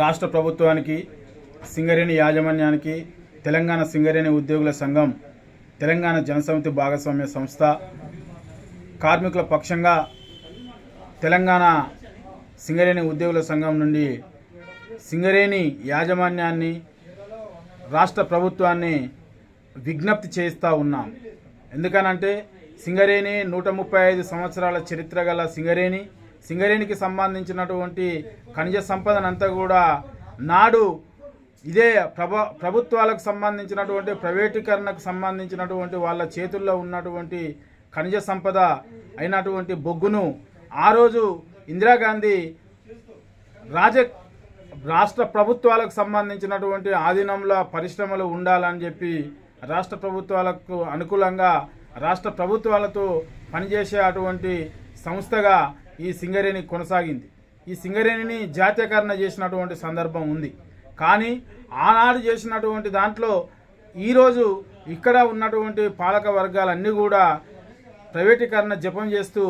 రాష్ట్ర ప్రభుత్వానికి, సింగరేణి యాజమాన్యానికి, తెలంగాణ సింగరేణి ఉద్యోగుల సంఘం, తెలంగాణ జనసమితి భాగస్వామ్య సంస్థ కార్మికుల పక్షంగా తెలంగాణ సింగరేణి ఉద్యోగుల సంఘం నుండి సింగరేణి యాజమాన్యాన్ని, రాష్ట్ర ప్రభుత్వాన్ని విజ్ఞప్తి చేస్తూ ఉన్నాం. ఎందుకనంటే సింగరేణి 135 సంవత్సరాల చరిత్ర గల సింగరేణికి సంబంధించినటువంటి ఖనిజ సంపదనంతా కూడా నాడు ఇదే ప్రభుత్వాలకు సంబంధించినటువంటి ప్రైవేటీకరణకు సంబంధించినటువంటి వాళ్ళ చేతుల్లో ఉన్నటువంటి ఖనిజ సంపద అయినటువంటి బొగ్గును ఆ రోజు ఇందిరాగాంధీ రాష్ట్ర ప్రభుత్వాలకు సంబంధించినటువంటి ఆధీనంలో పరిశ్రమలు ఉండాలని చెప్పి రాష్ట్ర ప్రభుత్వాలకు అనుకూలంగా రాష్ట్ర ప్రభుత్వాలతో పనిచేసే అటువంటి సంస్థగా ఈ సింగరేణి కొనసాగింది. ఈ సింగరేణిని జాతీయకరణ చేసినటువంటి సందర్భం ఉంది. కానీ ఆనాడు చేసినటువంటి దాంట్లో ఈరోజు ఇక్కడ ఉన్నటువంటి పాలక వర్గాలన్నీ కూడా ప్రైవేటీకరణ జపం చేస్తూ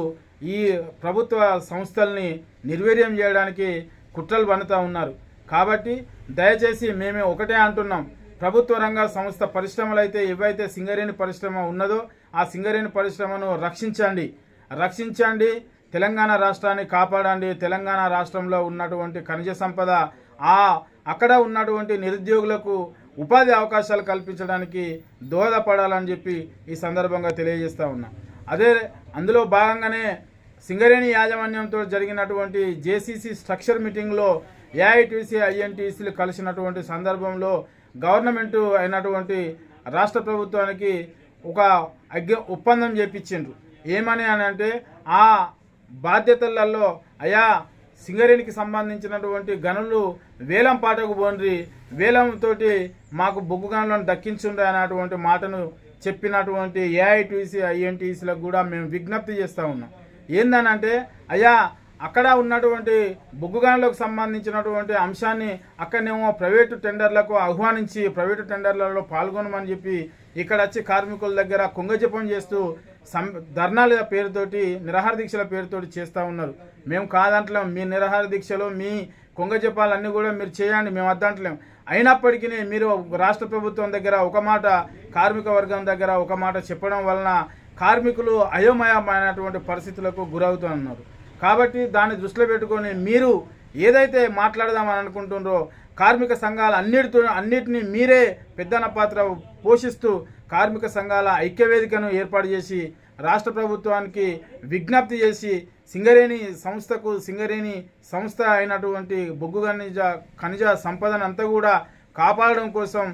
ఈ ప్రభుత్వ సంస్థల్ని నిర్వీర్యం చేయడానికి కుట్రలు పన్నుతూ ఉన్నారు. కాబట్టి దయచేసి మేము ఒకటే అంటున్నాం, ప్రభుత్వ రంగ సంస్థ పరిశ్రమలు అయితే ఏవైతే సింగరేణి పరిశ్రమ ఉన్నదో ఆ సింగరేణి పరిశ్రమను రక్షించండి, తెలంగాణ రాష్ట్రాన్ని కాపాడండి. తెలంగాణ రాష్ట్రంలో ఉన్నటువంటి ఖనిజ సంపద అక్కడ ఉన్నటువంటి నిరుద్యోగులకు ఉపాధి అవకాశాలు కల్పించడానికి దోహదపడాలని చెప్పి ఈ సందర్భంగా తెలియజేస్తూ ఉన్నాం. అందులో భాగంగానే సింగరేణి యాజమాన్యంతో జరిగినటువంటి జేసీసీ స్ట్రక్చర్ మీటింగ్లో ఏఐటీసీ, ఐఎన్టీసీలు కలిసినటువంటి సందర్భంలో గవర్నమెంట్ అయినటువంటి రాష్ట్ర ప్రభుత్వానికి ఒక ఒప్పందం చేపించిండ్రు. ఏమని అని అంటే ఆ బాధ్యతలలో సింగరేణికి సంబంధించినటువంటి గనులు వేలం పాటకు పోండ్రి, వేలంతో మాకు బొగ్గు గనులను దక్కించుండ్రి అనేటువంటి మాటను చెప్పినటువంటి ఏఐటీసీ, ఐఎన్టీసీలకు కూడా మేము విజ్ఞప్తి చేస్తూ ఉన్నాం. ఏందనంటే అక్కడ ఉన్నటువంటి బొగ్గు గనులకు సంబంధించినటువంటి అంశాన్ని అక్కడనేమో ప్రైవేటు టెండర్లకు ఆహ్వానించి ప్రైవేటు టెండర్లలో పాల్గొనమని చెప్పి ఇక్కడ వచ్చి కార్మికుల దగ్గర కుంగజపం చేస్తూ ధర్నాల పేరుతోటి, నిరాహార దీక్షల పేరుతోటి చేస్తూ ఉన్నారు. మేము కాదంటలేం, మీ నిరాహార దీక్షలు, మీ కుంగజపాలన్నీ కూడా మీరు చేయండి, మేము వద్దంటలేం. అయినప్పటికీ మీరు రాష్ట్ర ప్రభుత్వం దగ్గర ఒక మాట, కార్మిక వర్గం దగ్గర ఒక మాట చెప్పడం వలన కార్మికులు అయోమయమైనటువంటి పరిస్థితులకు గురవుతున్నారు. కాబట్టి దాన్ని దృష్టిలో పెట్టుకొని మీరు ఏదైతే మాట్లాడదామని అనుకుంటున్నారో కార్మిక సంఘాల అన్నిటినీ మీరే పెద్దన పాత్ర పోషిస్తూ కార్మిక సంఘాల ఐక్యవేదికను ఏర్పాటు చేసి రాష్ట్ర ప్రభుత్వానికి విజ్ఞప్తి చేసి సింగరేణి సంస్థ అయినటువంటి బొగ్గు ఖనిజ సంపదనంతా కూడా కాపాడడం కోసం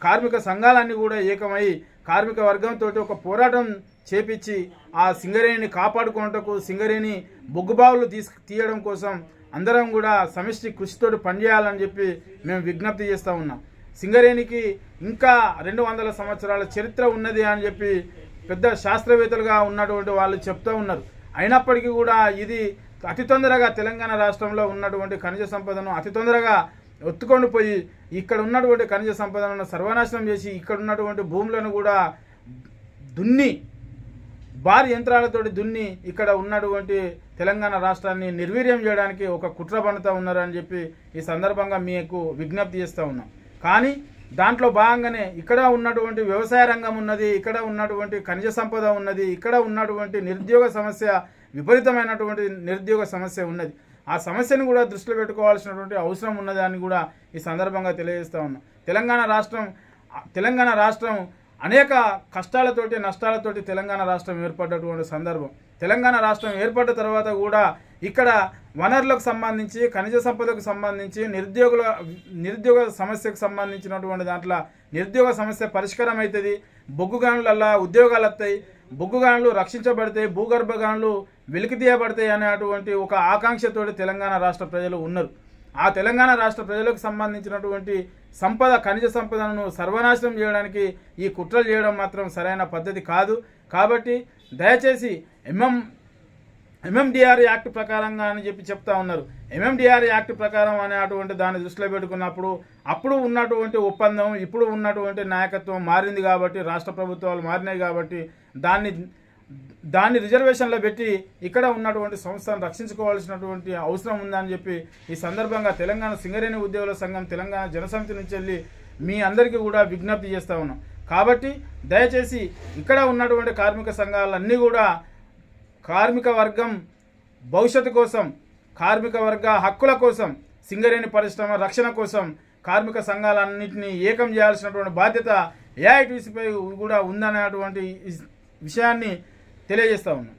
కార్మిక సంఘాలన్నీ కూడా ఏకమై కార్మిక వర్గంతో ఒక పోరాటం చేపించి ఆ సింగరేణిని కాపాడుకున్నటకు, సింగరేణి బొగ్గుబావులు తీయడం కోసం అందరం కూడా సమిష్టి కృషితో పనిచేయాలని చెప్పి మేము విజ్ఞప్తి చేస్తూ ఉన్నాం. సింగరేణికి ఇంకా 200 సంవత్సరాల చరిత్ర ఉన్నది అని చెప్పి పెద్ద శాస్త్రవేత్తలుగా ఉన్నటువంటి వాళ్ళు చెప్తూ ఉన్నారు. అయినప్పటికీ కూడా ఇది అతి తొందరగా తెలంగాణ రాష్ట్రంలో ఉన్నటువంటి ఖనిజ సంపదను అతి తొందరగా ఒత్తుకొని పోయి ఇక్కడ ఉన్నటువంటి ఖనిజ సంపదను సర్వనాశనం చేసి ఇక్కడ ఉన్నటువంటి భూములను కూడా భారీ యంత్రాలతోటి దున్ని ఇక్కడ ఉన్నటువంటి తెలంగాణ రాష్ట్రాన్ని నిర్వీర్యం చేయడానికి ఒక కుట్ర పన్నుతూ ఉన్నారని చెప్పి ఈ సందర్భంగా మీకు విజ్ఞప్తి చేస్తూ ఉన్నాం. కానీ దాంట్లో భాగంగానే ఇక్కడ ఉన్నటువంటి వ్యవసాయ రంగం ఉన్నది, ఇక్కడ ఉన్నటువంటి ఖనిజ సంపద ఉన్నది, ఇక్కడ ఉన్నటువంటి విపరీతమైనటువంటి నిరుద్యోగ సమస్య ఉన్నది. ఆ సమస్యను కూడా దృష్టిలో పెట్టుకోవాల్సినటువంటి అవసరం ఉన్నది అని కూడా ఈ సందర్భంగా తెలియజేస్తూ ఉన్నాం. తెలంగాణ రాష్ట్రం అనేక కష్టాలతోటి, నష్టాలతోటి తెలంగాణ రాష్ట్రం ఏర్పడ్డటువంటి సందర్భం. తెలంగాణ రాష్ట్రం ఏర్పడ్డ తర్వాత కూడా ఇక్కడ వనరులకు సంబంధించి, ఖనిజ సంపదకు సంబంధించి, నిరుద్యోగ సమస్యకు సంబంధించినటువంటి దాంట్లో నిరుద్యోగ సమస్య పరిష్కారం అవుతుంది. బొగ్గు గనులల్లో ఉద్యోగాలు వస్తాయి, బొగ్గు గనులు రక్షించబడతాయి, భూగర్భ గనులు వెలికి తీయబడతాయి అనేటువంటి ఒక ఆకాంక్షతోటి తెలంగాణ రాష్ట్ర ప్రజలు ఉన్నారు. ఆ తెలంగాణ రాష్ట్ర ప్రజలకు సంబంధించినటువంటి ఖనిజ సంపదను సర్వనాశనం చేయడానికి ఈ కుట్రలు చేయడం మాత్రం సరైన పద్ధతి కాదు. కాబట్టి దయచేసి ఎంఎండిఆర్ యాక్ట్ ప్రకారంగా అని చెప్పి చెప్తా ఉన్నారు. ఎంఎండిఆర్ యాక్ట్ ప్రకారం అనేటువంటి దాన్ని దృష్టిలో పెట్టుకున్నప్పుడు అప్పుడు ఉన్నటువంటి ఒప్పందం, ఇప్పుడు ఉన్నటువంటి నాయకత్వం మారింది కాబట్టి, రాష్ట్ర ప్రభుత్వాలు మారినాయి కాబట్టి దాన్ని దాన్ని రిజర్వేషన్లో పెట్టి ఇక్కడ ఉన్నటువంటి సంస్థను రక్షించుకోవాల్సినటువంటి అవసరం ఉందని చెప్పి ఈ సందర్భంగా తెలంగాణ సింగరేణి ఉద్యోగుల సంఘం తెలంగాణ జనసమితి నుంచి వెళ్ళి మీ అందరికీ కూడా విజ్ఞప్తి చేస్తూ ఉన్నాం. కాబట్టి దయచేసి ఇక్కడ ఉన్నటువంటి కార్మిక సంఘాలన్నీ కూడా కార్మిక వర్గం భవిష్యత్తు కోసం, కార్మిక వర్గ హక్కుల కోసం, సింగరేణి పరిశ్రమ రక్షణ కోసం కార్మిక సంఘాలన్నింటినీ ఏకం చేయాల్సినటువంటి బాధ్యత ఏఐటీసీపై కూడా ఉందనేటువంటి విషయాన్ని తెలియజేస్తా ఉన్నాం.